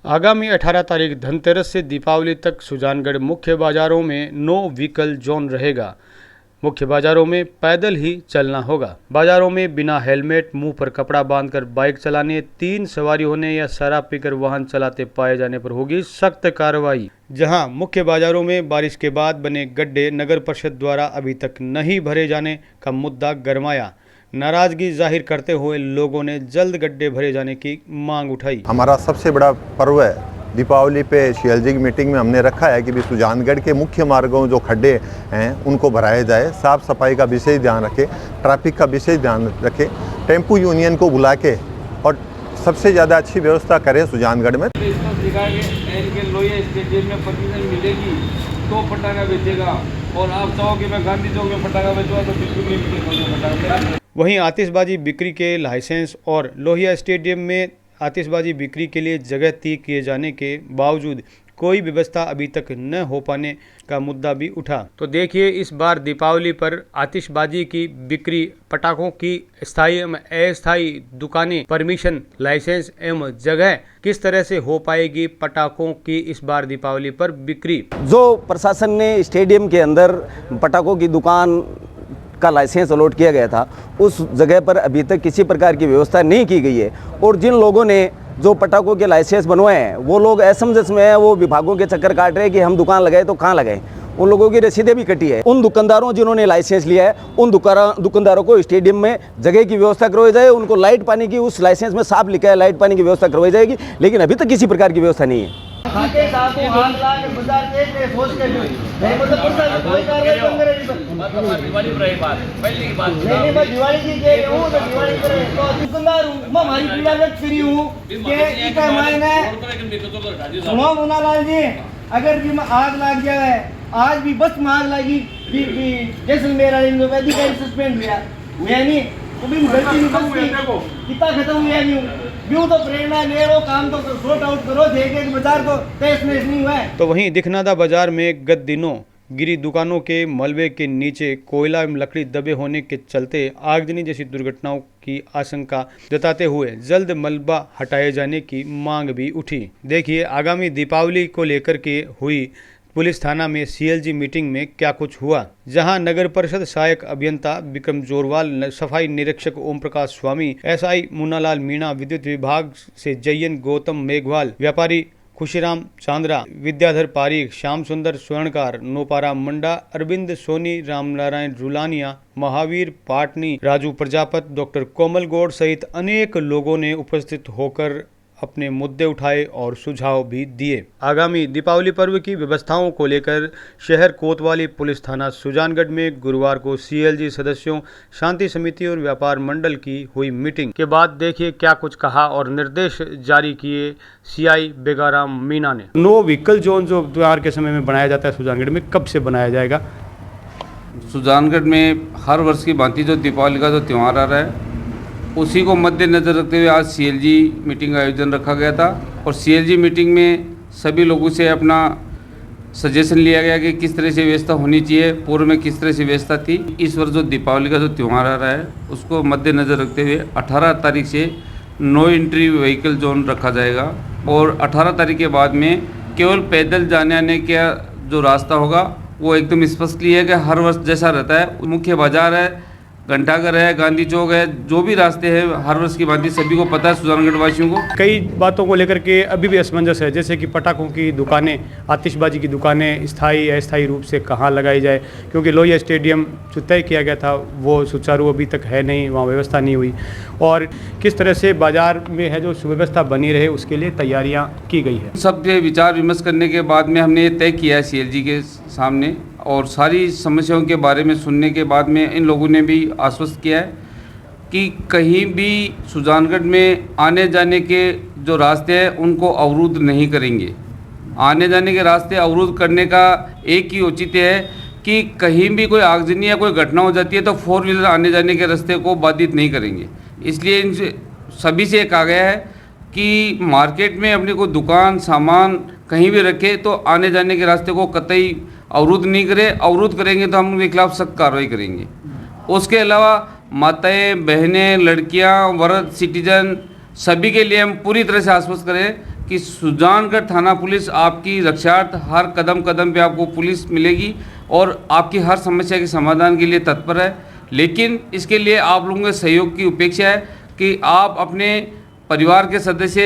आगामी 18 तारीख धनतेरस से दीपावली तक सुजानगढ़ मुख्य बाजारों में नो व्हीकल जोन रहेगा। मुख्य बाजारों में पैदल ही चलना होगा। बाजारों में बिना हेलमेट, मुंह पर कपड़ा बांधकर बाइक चलाने, 3 सवारी होने या शराब पीकर वाहन चलाते पाए जाने पर होगी सख्त कार्रवाई। जहां मुख्य बाजारों में बारिश के बाद बने गड्ढे नगर परिषद द्वारा अभी तक नहीं भरे जाने का मुद्दा गरमाया। नाराजगी जाहिर करते हुए लोगों ने जल्द गड्ढे भरे जाने की मांग उठाई। हमारा सबसे बड़ा पर्व है दीपावली पे सीएलजी की मीटिंग में हमने रखा है कि भी सुजानगढ़ के मुख्य मार्गों जो खड्डे हैं उनको भराया जाए, साफ सफाई का विशेष ध्यान रखें, ट्रैफिक का विशेष ध्यान रखें, टेम्पू यूनियन को बुला के और सबसे ज़्यादा अच्छी व्यवस्था करें सुजानगढ़ में। लोहिया स्टेडियम में परमिशन मिलेगी तो पटाखा बेचेगा, और आप चाहोगे मैं गांधी चौक में पटाखा बेचूंगा तो बिल्कुल नहीं मिलेगा। वहीं आतिशबाजी बिक्री के लाइसेंस और लोहिया स्टेडियम में आतिशबाजी बिक्री के लिए जगह तय किए जाने के बावजूद कोई व्यवस्था अभी तक न हो पाने का मुद्दा भी उठा। तो देखिए इस बार दीपावली पर आतिशबाजी की बिक्री, पटाखों की स्थायी एवं अस्थायी दुकानें, परमिशन, लाइसेंस एवं जगह किस तरह से हो पाएगी पटाखों की इस बार दीपावली पर बिक्री। जो प्रशासन ने स्टेडियम के अंदर पटाखों की दुकान का लाइसेंस अलॉट किया गया था, उस जगह पर अभी तक किसी प्रकार की व्यवस्था नहीं की गई है। और जिन लोगों ने जो पटाखों के लाइसेंस बनवाए हैं वो लोग असमंजस में है, वो विभागों के चक्कर काट रहे हैं कि हम दुकान लगाए तो कहाँ लगाएं। उन लोगों की रसीदें भी कटी है। उन दुकानदारों जिन्होंने लाइसेंस लिया है उन दुकानदारों को स्टेडियम में जगह की व्यवस्था करवाई जाए। उनको लाइट पानी की, उस लाइसेंस में साफ लिखा है लाइट पानी की व्यवस्था करवाई जाएगी, लेकिन अभी तक किसी प्रकार की व्यवस्था नहीं है। अगर भी आग लग जाए, आज भी बस में आग लगी, जैसलमेर अधिकारी सस्पेंड हुआ नहीं तो भी गलती नहीं बस कितना खत्म हुआ नहीं यूं तो प्रेरणा ले लो, काम तो सॉर्ट आउट करो, देखे कि बाजार को तहस नहस नहीं हुआ है। तो वहीं दिखनादा बाजार में गत दिनों गिरी दुकानों के मलबे के नीचे कोयला एवं लकड़ी दबे होने के चलते आगजनी जैसी दुर्घटनाओं की आशंका जताते हुए जल्द मलबा हटाए जाने की मांग भी उठी। देखिए आगामी दीपावली को लेकर के हुई पुलिस थाना में सीएलजी मीटिंग में क्या कुछ हुआ, जहां नगर परिषद सहायक अभियंता विक्रम जोरवाल, सफाई निरीक्षक ओम प्रकाश स्वामी, एसआई मुन्नालाल मीणा, विद्युत विभाग से जयन गौतम मेघवाल, व्यापारी खुशीराम चांद्रा, विद्याधर पारीख, श्याम सुंदर स्वर्णकार, नोपारा मंडा, अरविंद सोनी, रामनारायण रुलानिया, महावीर पाटनी, राजू प्रजापत, डॉक्टर कोमल गौड़ सहित अनेक लोगों ने उपस्थित होकर अपने मुद्दे उठाए और सुझाव भी दिए। आगामी दीपावली पर्व की व्यवस्थाओं को लेकर शहर कोतवाली पुलिस थाना सुजानगढ़ में गुरुवार को सीएलजी सदस्यों, शांति समिति और व्यापार मंडल की हुई मीटिंग के बाद देखिए क्या कुछ कहा और निर्देश जारी किए सीआई बेगाराम मीणा ने। नो व्हीकल जोन जो त्योहार के समय में बनाया जाता है सुजानगढ़ में, कब से बनाया जाएगा? सुजानगढ़ में हर वर्ष की भांति जो दीपावली का जो त्यौहार आ रहा है उसी को मद्देनज़र रखते हुए आज सीएलजी मीटिंग का आयोजन रखा गया था। और सीएलजी मीटिंग में सभी लोगों से अपना सजेशन लिया गया कि किस तरह से व्यवस्था होनी चाहिए, पूर्व में किस तरह से व्यवस्था थी। इस वर्ष जो दीपावली का जो त्यौहार आ रहा है उसको मद्देनज़र रखते हुए 18 तारीख से नो एंट्री व्हीकल जोन रखा जाएगा और 18 तारीख के बाद में केवल पैदल जाने आने का जो रास्ता होगा वो एकदम स्पष्ट है कि हर वर्ष जैसा रहता है। मुख्य बाजार है, घंटाघर है, गांधी चौक है, जो भी रास्ते हैं हर वर्ष की भांति सभी को पता है सुजानगढ़ वासियों को। कई बातों को लेकर के अभी भी असमंजस है, जैसे कि पटाखों की दुकानें, आतिशबाजी की दुकानें स्थायी अस्थायी रूप से कहाँ लगाई जाए, क्योंकि लोहिया स्टेडियम जो तय किया गया था वो सुचारू अभी तक है नहीं, वहाँ व्यवस्था नहीं हुई। और किस तरह से बाजार में है जो सुव्यवस्था बनी रहे उसके लिए तैयारियाँ की गई है। सब विचार विमर्श करने के बाद में हमने ये तय किया है सीएलजी के सामने और सारी समस्याओं के बारे में सुनने के बाद में इन लोगों ने भी आश्वस्त किया है कि कहीं भी सुजानगढ़ में आने जाने के जो रास्ते हैं उनको अवरुद्ध नहीं करेंगे। आने जाने के रास्ते अवरुद्ध करने का एक ही औचित्य है कि कहीं भी कोई आगजनी या कोई घटना हो जाती है तो 4 व्हीलर आने जाने के रास्ते को बाधित नहीं करेंगे। इसलिए इनसे सभी से कहा गया है कि मार्केट में अपनी कोई दुकान सामान कहीं भी रखे तो आने जाने के रास्ते को कतई अवरुद्ध नहीं करें। अवरुद्ध करेंगे तो हम उनके खिलाफ सख्त कार्रवाई करेंगे। उसके अलावा माताएं, बहनें, लड़कियां, वृद्ध, सिटीजन सभी के लिए हम पूरी तरह से आश्वस्त करें कि सुजानगढ़ थाना पुलिस आपकी रक्षार्थ हर कदम कदम पे आपको पुलिस मिलेगी और आपकी हर समस्या के समाधान के लिए तत्पर है। लेकिन इसके लिए आप लोगों के सहयोग की अपेक्षा है कि आप अपने परिवार के सदस्य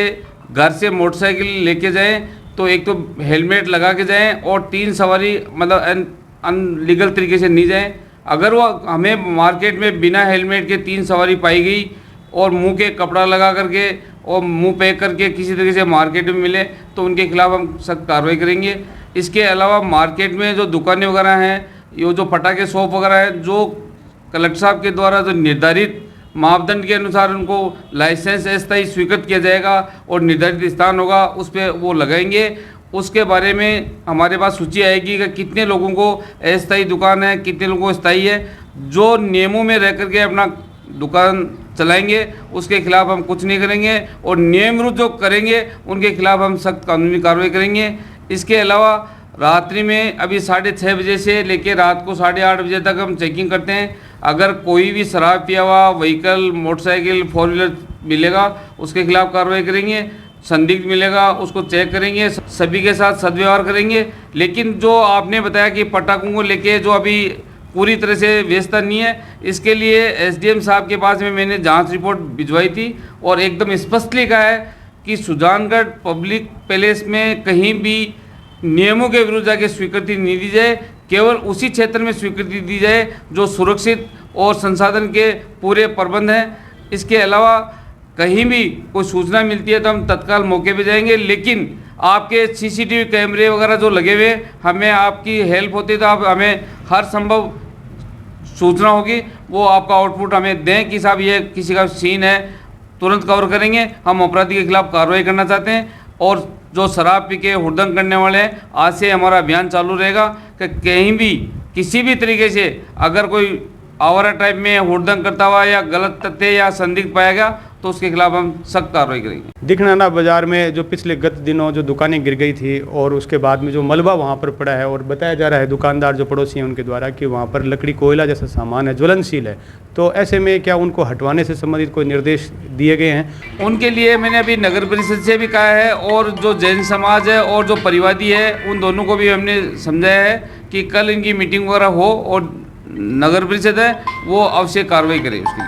घर से मोटरसाइकिल लेके जाएं, तो एक तो हेलमेट लगा के जाएं और 3 सवारी मतलब अनलीगल तरीके से नहीं जाएं। अगर वो हमें मार्केट में बिना हेलमेट के 3 सवारी पाई गई और मुंह के कपड़ा लगा करके और मुंह पैक करके किसी तरीके से मार्केट में मिले तो उनके खिलाफ हम सख्त कार्रवाई करेंगे। इसके अलावा मार्केट में जो दुकानें वगैरह हैं, ये जो पटाखे शॉप वगैरह हैं, जो कलेक्टर साहब के द्वारा जो निर्धारित मापदंड के अनुसार उनको लाइसेंस अस्थायी स्वीकृत किया जाएगा और निर्धारित स्थान होगा उस पर वो लगाएंगे। उसके बारे में हमारे पास सूची आएगी कि कितने लोगों को अस्थायी दुकान है, कितने लोगों को स्थायी है। जो नियमों में रह करके अपना दुकान चलाएंगे उसके खिलाफ हम कुछ नहीं करेंगे और नियम विरुद्ध जो करेंगे उनके खिलाफ हम सख्त कानूनी कार्रवाई करेंगे। इसके अलावा रात्रि में अभी 6:30 बजे से लेकर रात को 8:30 बजे तक हम चेकिंग करते हैं। अगर कोई भी शराब पिया हुआ व्हीकल, मोटरसाइकिल, 4 व्हीलर मिलेगा उसके खिलाफ कार्रवाई करेंगे। संदिग्ध मिलेगा उसको चेक करेंगे, सभी के साथ सदव्यवहार करेंगे। लेकिन जो आपने बताया कि पटाखों को लेके जो अभी पूरी तरह से व्यवस्था नहीं है, इसके लिए एसडीएम साहब के पास में मैंने जांच रिपोर्ट भिजवाई थी और एकदम स्पष्ट लिखा है कि सुजानगढ़ पब्लिक पैलेस में कहीं भी नियमों के विरुद्ध जाके स्वीकृति नहीं दी जाए, केवल उसी क्षेत्र में स्वीकृति दी जाए जो सुरक्षित और संसाधन के पूरे प्रबंध हैं। इसके अलावा कहीं भी कोई सूचना मिलती है तो हम तत्काल मौके पे जाएंगे। लेकिन आपके सीसीटीवी कैमरे वगैरह जो लगे हुए, हमें आपकी हेल्प होती है तो आप हमें हर संभव सूचना होगी वो आपका आउटपुट हमें दें कि साहब ये किसी का सीन है, तुरंत कवर करेंगे। हम अपराधी के खिलाफ कार्रवाई करना चाहते हैं और जो शराब पी के हुड़दंग करने वाले हैं, आज से हमारा अभियान चालू रहेगा कि कहीं भी किसी भी तरीके से अगर कोई आवारा टाइप में हुड़दंग करता हुआ या गलत तथ्य या संदिग्ध पाया गया तो उसके खिलाफ हम सख्त कार्रवाई करेंगे। दिखनाना बाजार में जो पिछले गत दिनों जो दुकानें गिर गई थी और उसके बाद में जो मलबा वहाँ पर पड़ा है और बताया जा रहा है दुकानदार जो पड़ोसी हैं उनके द्वारा कि वहाँ पर लकड़ी, कोयला जैसा सामान है, ज्वलनशील है, तो ऐसे में क्या उनको हटवाने से संबंधित कोई निर्देश दिए गए हैं? उनके लिए मैंने अभी नगर परिषद से भी कहा है और जो जैन समाज है और जो परिवादी है उन दोनों को भी हमने समझाया है कि कल इनकी मीटिंग वगैरह हो और नगर परिषद है वो अवश्य कार्रवाई करे उसके लिए।